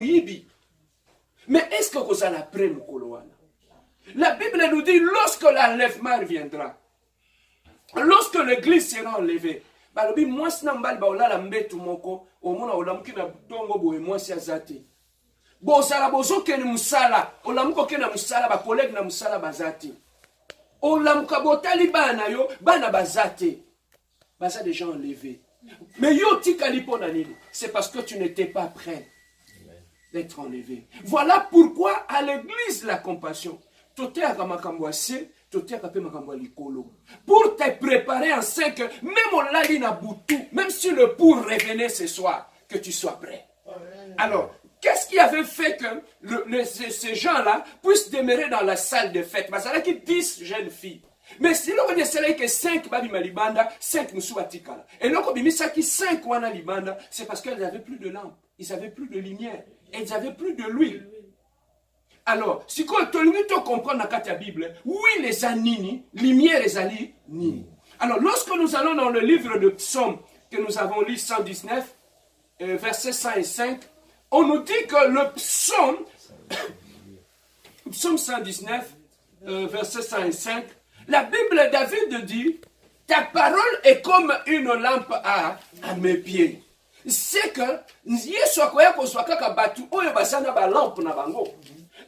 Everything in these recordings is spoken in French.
Mais est-ce que vous allez après Mukoloana? La Bible nous dit, lorsque l'enlèvement viendra, lorsque l'église sera enlevée, balobi mwasi na mbali baolala mbetu moko omona olamuki na tongo boye mwasi azate bozala bozokene musala olamuko kena musala ba collègue na musala bazate olamuka botali bana yo bana bazate baza des gens enlevés mais yo tikali pona nini? C'est parce que tu n'étais pas prêt d'être enlevé. Voilà pourquoi à l'église la compassion pour te préparer en 5 heures, même au lali na boutou, même si le pour revenait ce soir, que tu sois prêt. Alors, qu'est-ce qui avait fait que ces gens-là puissent demeurer dans la salle de fête? Parce qu'il y a 10 jeunes filles. Mais si l'on a que 5 babi malibanda, 5 musubatikala. Et l'on a mis 5 wana libanda, c'est parce qu'ils n'avaient plus de lampe, ils n'avaient plus de lumière, et ils n'avaient plus de l'huile. Alors, si tu comprends dans la Bible, oui, les anini, lumière les ali, ni. Alors, lorsque nous allons dans le livre de Psaume, que nous avons lu 119, versets 105, on nous dit que le psaume, Psaume 119, verset 105, la Bible, David dit, ta parole est comme une lampe à mes pieds. C'est que,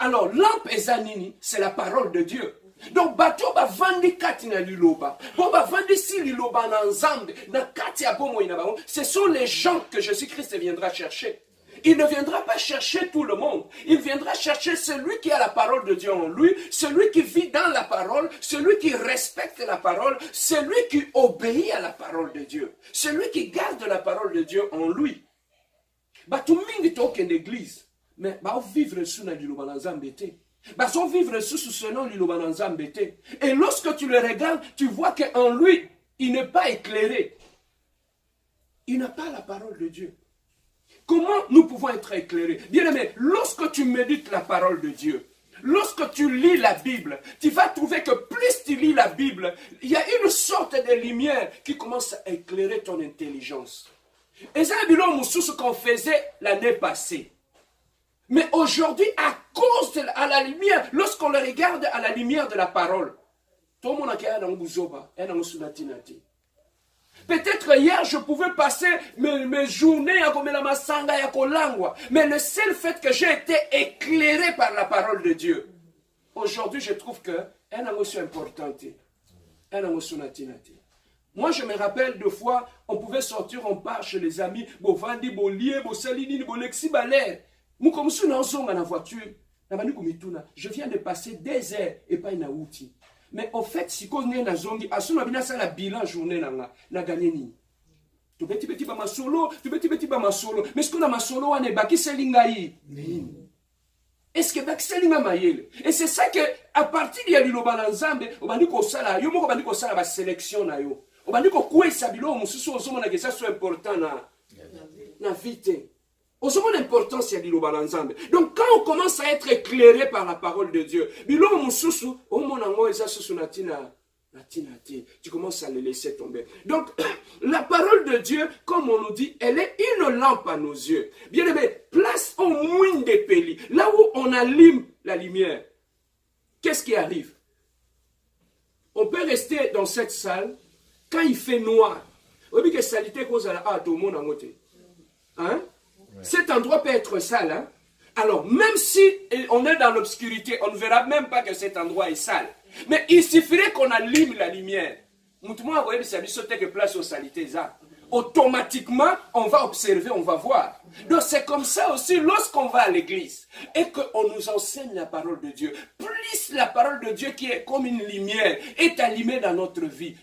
alors, lampe ezanini, c'est la parole de Dieu. Donc, bato ba vandi kati na liloba. Bo ba vandi si liloba na nzambe, na kati ya bomo ina ba. Ce sont les gens que Jésus-Christ viendra chercher. Il ne viendra pas chercher tout le monde. Il viendra chercher celui qui a la parole de Dieu en lui, celui qui vit dans la parole, celui qui respecte la parole, celui qui obéit à la parole de Dieu, celui qui garde la parole de Dieu en lui. Bato mingi toke l'église. Mais bah vivre sous na liloba na nzambe te. Bah son vivre sous ce nom liloba na nzambe te. Et lorsque tu le regardes, tu vois qu'en lui, il n'est pas éclairé. Il n'a pas la parole de Dieu. Comment nous pouvons être éclairés? Bien-aimé, lorsque tu médites la parole de Dieu, lorsque tu lis la Bible, tu vas trouver que plus tu lis la Bible, il y a une sorte de lumière qui commence à éclairer ton intelligence. Et ça, c'est ce qu'on faisait l'année passée. Mais aujourd'hui, à cause de la lumière, lorsqu'on le regarde à la lumière de la parole, tout le monde a un bouzoba, un sunatinati. Peut-être hier, je pouvais passer mes journées à comme la masanga et à kolangwa. Mais le seul fait que j'ai été éclairé par la parole de Dieu, aujourd'hui, je trouve que un émotion importante. Un émotion natinati. Moi, je me rappelle deux fois, on pouvait sortir, on part chez les amis, bo vandi, bo lié, bo salini, bo lexi, balère. Je viens de passer des heures et pas une outil. Mais en fait, si on est dans zongi, à ce moment-là, ça la bilan journée na gagné ni. Tu petit ba masolo, tu petit ba masolo. Mais ce qu'on a masolo, on est baki selingaï. Est-ce que baki selinga mayele? Et c'est ça que à partir de liloba na nzambe, obandi ko sala, yo moko bandi ko sala ba sélection na yo. Obandi ko kwesa bilo mususu ozomona que ça soit important na vite. Donc quand on commence à être éclairé par la parole de Dieu, tu commences à le laisser tomber. Donc la parole de Dieu, comme on nous dit, elle est une lampe à nos yeux. Bien aimé, place au moins des pélis, là où on allume la lumière. Qu'est-ce qui arrive? On peut rester dans cette salle quand il fait noir. Hein? Cet endroit peut être sale. Hein? Alors, même si on est dans l'obscurité, on ne verra même pas que cet endroit est sale. Mais il suffirait qu'on allume la lumière. Automatiquement, on va observer, on va voir. Donc, c'est comme ça aussi lorsqu'on va à l'église et qu'on nous enseigne la parole de Dieu. Plus la parole de Dieu qui est comme une lumière est allumée dans notre vie.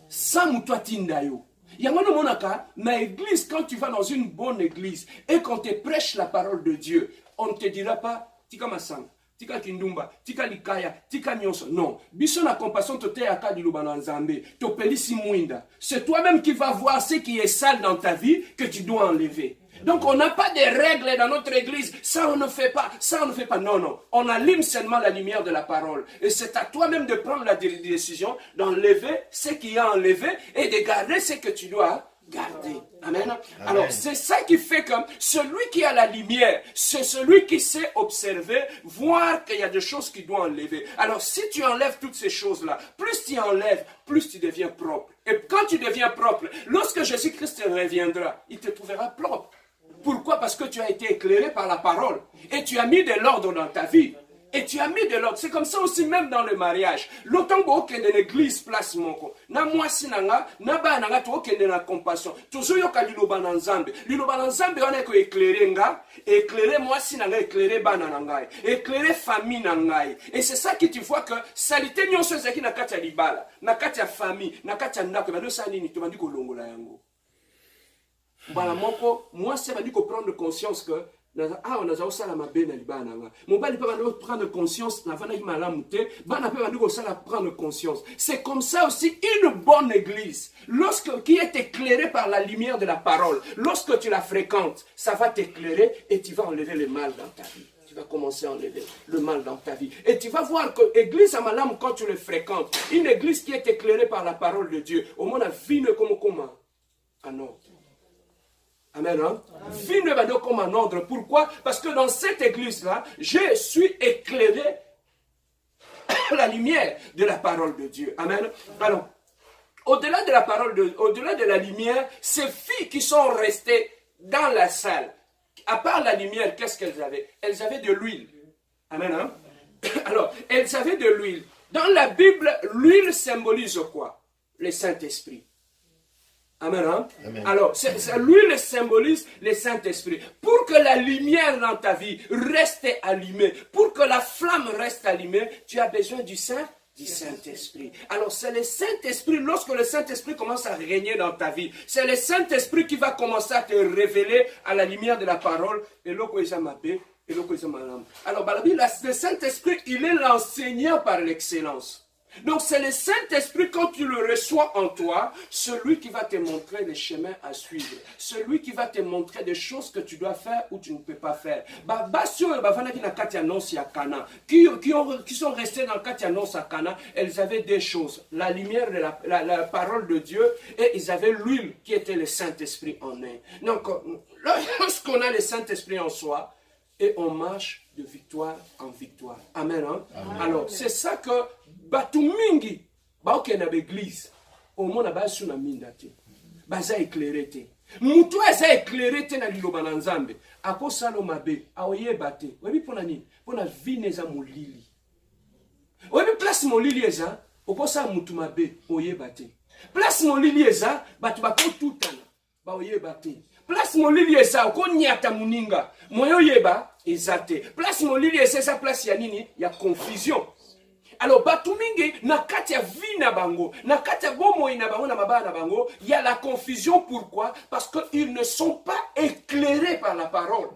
Sans moutoua tindayo. Yamano monaka, na église, quand tu vas dans une bonne église et qu'on te prêche la parole de Dieu, on ne te dira pas, tika masanga, tika kindumba, tika likaya, tika nyonso. Non. Biso na compassion te te aka diluba na nzambe, to pelisi muinda. C'est toi-même qui vas voir ce qui est sale dans ta vie que tu dois enlever. Donc on n'a pas de règles dans notre église. Ça on ne fait pas, ça on ne fait pas. Non, non. On allume seulement la lumière de la parole. Et c'est à toi-même de prendre la décision d'enlever ce qui est enlevé et de garder ce que tu dois garder. Amen. Alors, c'est ça qui fait que celui qui a la lumière, c'est celui qui sait observer, voir qu'il y a des choses qu'il doit enlever. Alors, si tu enlèves toutes ces choses-là, plus tu enlèves, plus tu deviens propre. Et quand tu deviens propre, lorsque Jésus-Christ reviendra, il te trouvera propre. Pourquoi? Parce que tu as été éclairé par la parole. Et tu as mis de l'ordre dans ta vie. Et tu as mis de l'ordre. C'est comme ça aussi même dans le mariage. L'autant que de l'église place moko. Na mwasi nanga, na ba nanga to okende na compassion. Toujours yoka liloba na nzambe. Liloba na nzambe wana ko éclairer nga, éclairer mwasi nanga, éclairer bana nanga, éclairer famille nanga. Et c'est ça que tu vois que salité nyonso ezaki na kati ya libala, na kati ya famille, na kati ya ndako, ba do sa nini to bandi ko longola yango. Bala moko, moi c'est bandi ko prendre conscience que on a aussi la mabena libana. Mon bali peut prendre conscience na vana malamu te, bana peut prendre conscience. C'est comme ça aussi une bonne église. Lorsque qui est éclairée par la lumière de la parole, lorsque tu la fréquentes, ça va t'éclairer et tu vas enlever le mal dans ta vie. Tu vas commencer à enlever le mal dans ta vie. Et tu vas voir que l'église à Malam, quand tu le fréquentes, une église qui est éclairée par la parole de Dieu, au moins la vie ne comme comment? En ordre. Amen. Hein? Vie ne va pas comme un ordre. Pourquoi? Parce que dans cette église-là, je suis éclairé la lumière de la parole de Dieu. Amen. Alors, au-delà de la parole au-delà de la lumière, ces filles qui sont restées dans la salle, à part la lumière, qu'est-ce qu'elles avaient? Elles avaient de l'huile. Amen. Hein? Alors, elles avaient de l'huile. Dans la Bible, l'huile symbolise quoi? Le Saint-Esprit. Amen, hein? Amen. Alors, l'huile symbolise le Saint-Esprit. Pour que la lumière dans ta vie reste allumée, pour que la flamme reste allumée, tu as besoin du Saint-Esprit. Alors, c'est le Saint-Esprit, lorsque le Saint-Esprit commence à régner dans ta vie, c'est le Saint-Esprit qui va commencer à te révéler à la lumière de la parole. Et alors, le Saint-Esprit, il est l'enseignant par l'excellence. Donc c'est le Saint-Esprit, quand tu le reçois en toi, celui qui va te montrer les chemins à suivre, celui qui va te montrer des choses que tu dois faire ou tu ne peux pas faire. Qui sont restés dans le Katianos à Cana, elles avaient des choses, la lumière de la parole de Dieu, et ils avaient l'huile qui était le Saint-Esprit en eux. Donc lorsqu'on a le Saint-Esprit en soi, et on marche de victoire en victoire. Amen. Hein? Amen. Alors, c'est ça que Batumingi, Baoke na l'église, au monde a basu na mindate, baza éclairé te. Mutu eza éclairé te na liloba na nzambe. Ako salo mabe, aoye bate. Webi pona ni, pona vine eza molili. Webi place molili eza, okosa mutu mabe, oye bate. Place molili eza, batu bako tutana, ba oye bate. Place molili eza, oko nyata muninga, moyo yeba, ezate. Place molili eza, place ya nini, ya confusion. Alors, batumingi, na kati ya vi na bango, na kati ya bomoi na bango, na maba na bango, il y a la confusion. Pourquoi? Parce qu'ils ne sont pas éclairés par la parole.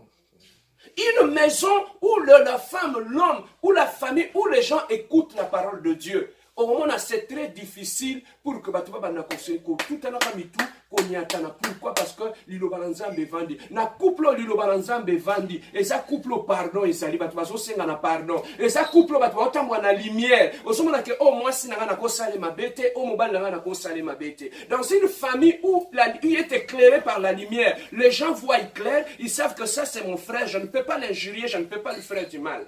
Une maison où la femme, l'homme, où la famille, où les gens écoutent la parole de Dieu. Au moment où c'est très difficile pour que Batuba Banakosse, tout un amitou, pourquoi? Parce que l'Ilobalanzambe vandi. Na couple l'Ilobalanzambe vandi. Et ça couple pardon, et ça li Batuba Sengana pardon. Et ça couple Batuba Otambwa na lumière. Au moment que, oh, moi, si n'a ko sale ma bête, oh, mon bal n'a ko sale ma bête. Dans une famille où il est éclairé par la lumière, les gens voient clair, ils savent que ça c'est mon frère, je ne peux pas l'injurier, je ne peux pas lui faire du mal.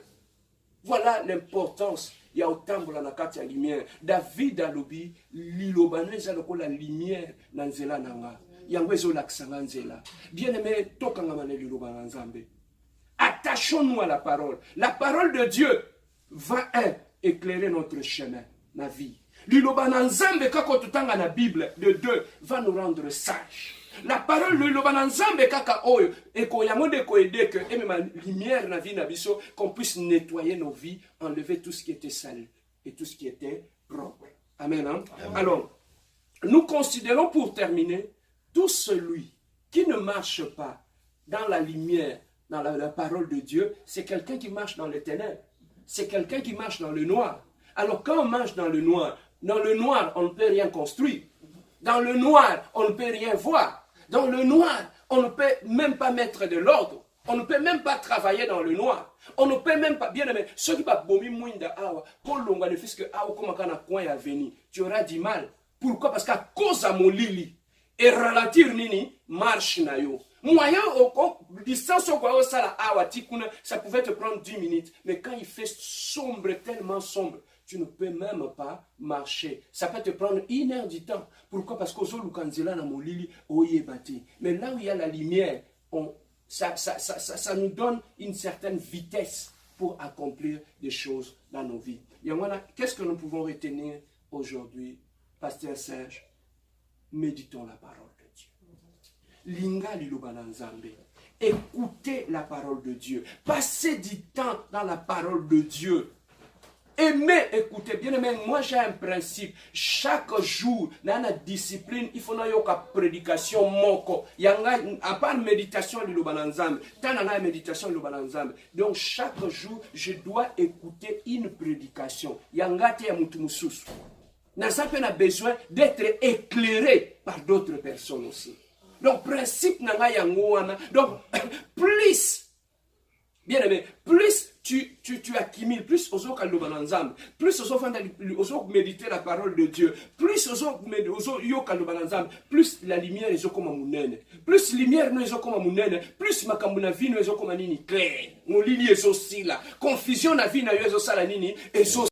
Voilà l'importance. Il y a autant de la carte de la lumière. David a lobi, l'ilobano est la lumière dans nzela nanga. Yangwezo l'aksanga nzela. Bien aimé, tokangamane l'ilobano nzambe. Attachons-nous à la parole. La parole de Dieu va éclairer notre chemin, ma vie. L'ilobano nzambe kako tutanga na Bible de 2 va nous rendre sages. La parole de l'Obananzambe kaka oyo et qu'on y a de coïdé que et même lumière na vie na biso qu'on puisse nettoyer nos vies, enlever tout ce qui était sale et tout ce qui était propre. Amen. Hein? Amen. Alors, nous considérons pour terminer tout celui qui ne marche pas dans la lumière, dans la parole de Dieu, c'est quelqu'un qui marche dans les ténèbres. C'est quelqu'un qui marche dans le noir. Alors quand on marche dans le noir, on ne peut rien construire. Dans le noir, on ne peut rien voir. Dans le noir, on ne peut même pas mettre de l'ordre. On ne peut même pas travailler dans le noir. On ne peut même pas, bien aimé, ceux qui va bomi mouinda awa, pour l'onga le fils que awa comme kana coin à venir, tu auras du mal. Pourquoi? Parce qu'à cause de mon lili, et ralentir nini marche na yo. Moyen distance au sala awatikuna, ça pouvait te prendre 10 minutes, mais quand il fait sombre, tellement sombre, tu ne peux même pas marcher. Ça peut te prendre 1 heure du temps. Pourquoi? Parce qu'au Lukanzela na molili oyebati. Mais là où il y a la lumière, ça nous donne une certaine vitesse pour accomplir des choses dans nos vies. Qu'est-ce que nous pouvons retenir aujourd'hui, Pasteur Serge? Méditons la parole de Dieu. Linga liloba na Nzambe. Écoutez la parole de Dieu. Passez du temps dans la parole de Dieu. Aimez, écoutez, bien aimé, moi j'ai un principe. Chaque jour, dans la discipline, il faut que prédication moko. À part méditation, méditation, donc chaque jour, je dois écouter une prédication. Ça a besoin d'être éclairé par d'autres personnes aussi. Donc, principe nanga yangoana. Donc, plus, bien aimé, plus tu accumules, plus oso kaloba nanzambe, plus oso méditer la parole de Dieu, plus oso yo kaloba nanzambe, plus la lumière est comme munene, plus lumière no est comme munene, plus makambo na vie no est comme nini clair, mon lili est aussi là, confusion na vie na yo est aussi là nini, est